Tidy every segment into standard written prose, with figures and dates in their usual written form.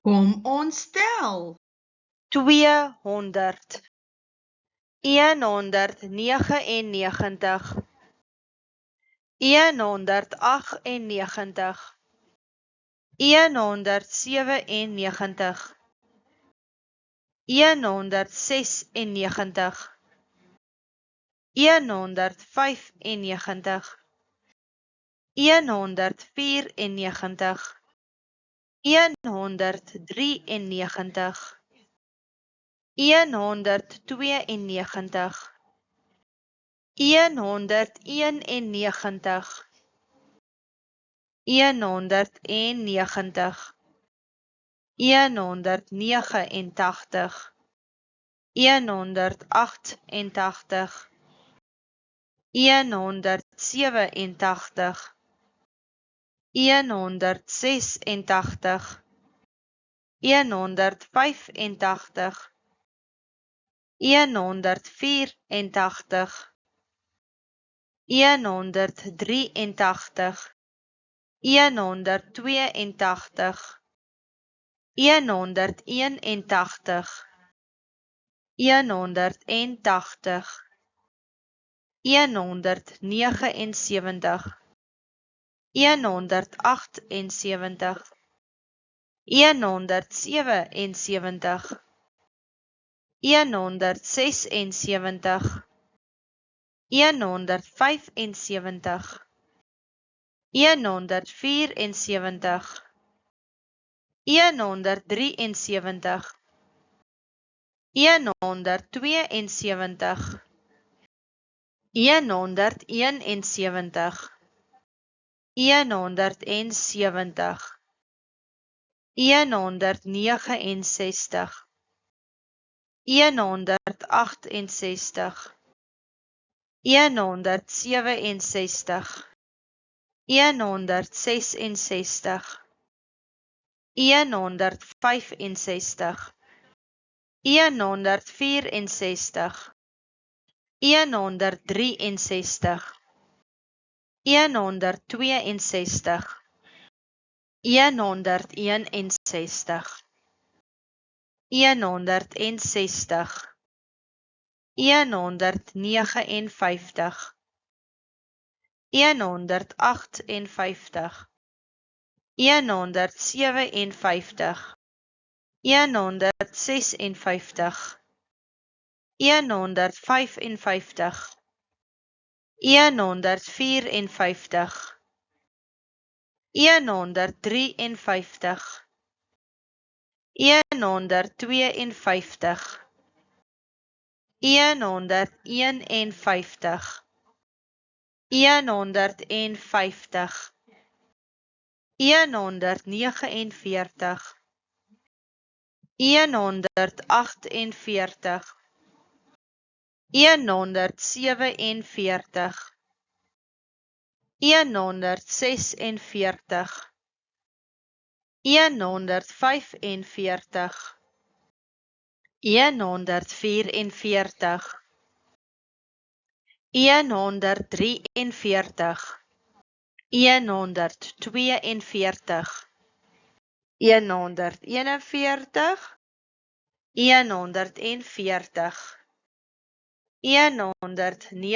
Kom ons tel. 200 199 198 197 196 195 194 193 192 191 190 189 188 187 186 185 184 183 182 181 180 179 178 177 176 175 174 173 172 171 170 169 168 167 166 165 164 163 162 161 160 159 158 157 156 155 154 153 152 151 150 149 148 147 146 145 144 143 142 141 140 139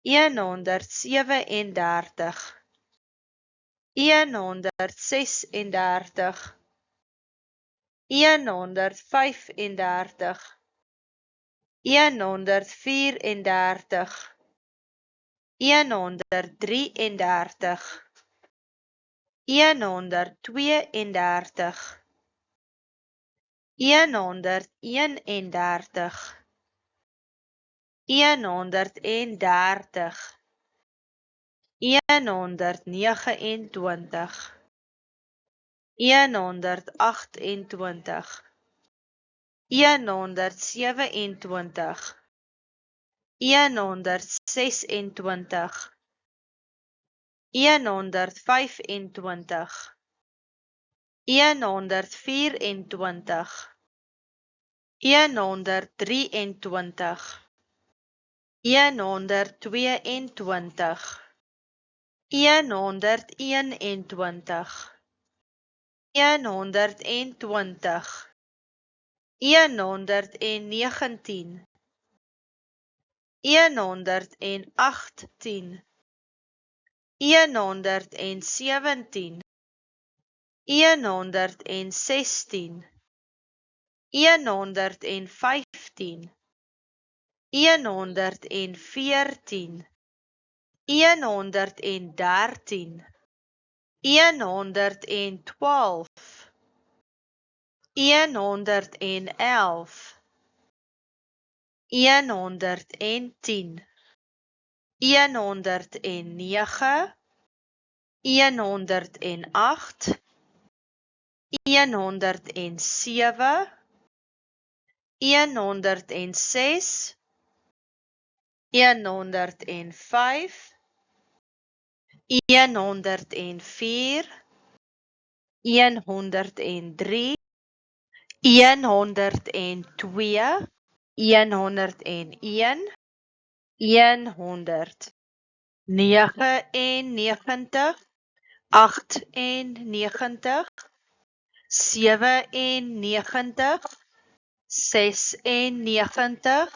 138 137 136 135 134 133 132 131 130 129 128 127 126 125 124 123 122 121, 120, 119, 118, 117, 116, 115, 114, 113, 112, 111, 110, 109, 108, 107, 106, 105, 104, 103, 102, 101, 100, 99, 98, 97, 96, 95,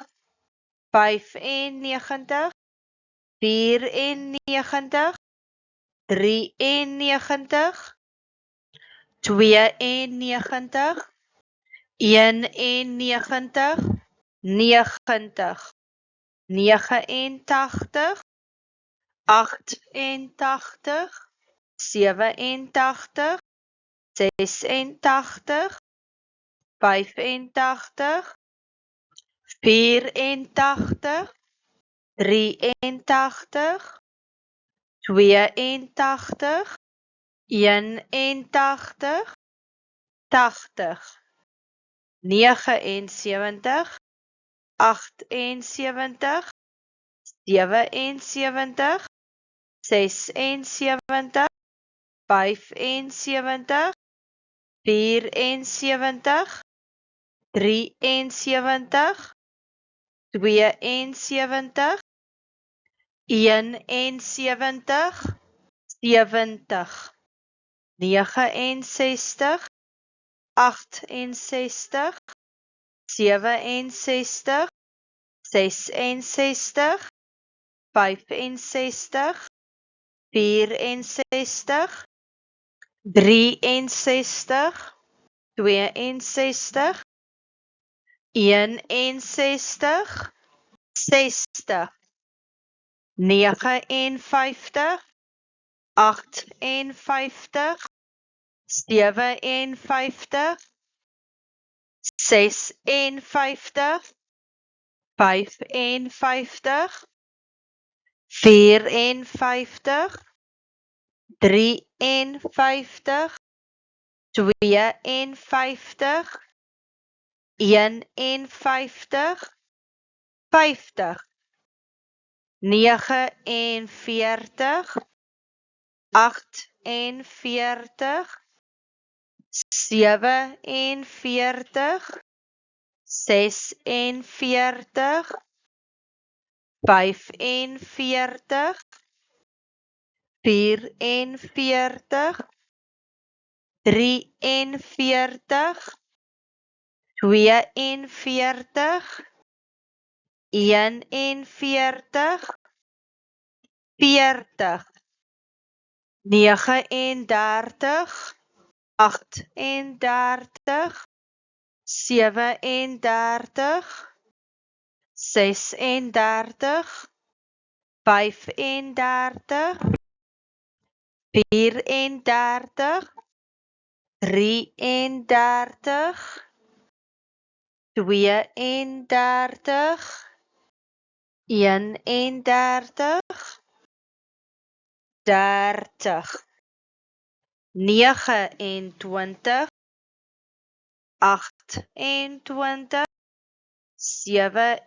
94, 93, 92, 91, 90, 89, 88, 87, 86, 85, 84, 83, 82, 81, 80, 79, 78, 77, 76, 75, 74, 73, 72, 71, 70, 69, 68, 67, 66, 65, 64, 63, 62, 61, 60, 59, 58, 57, 56, 55, 54, 53, 52, 51, 50, 49, 48, 47, 46, 45, 44, 43, 42, 41, 40, 39, 38, 37, 36, 35, 34, 33, 32, 31, 30, 29, 28, 27,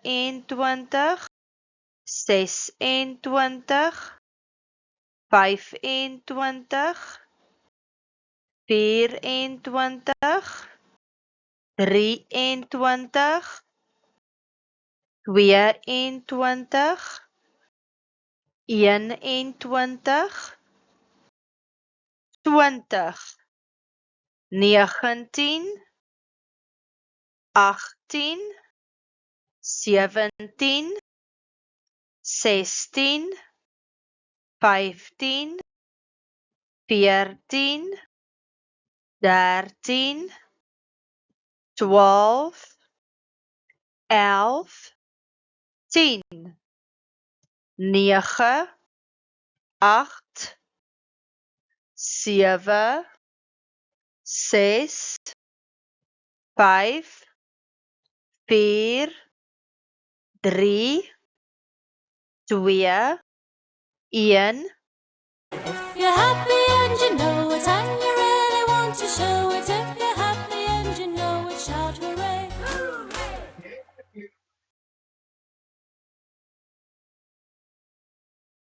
26, 25, 24, 23, 22, 21, 20, 19, 18, 17, 16, 15, 14, 13, 12, 11, 10, 9, 8, 7, 6, 5, 4, 3, 2, 1. If you're happy and you know it and you really want to show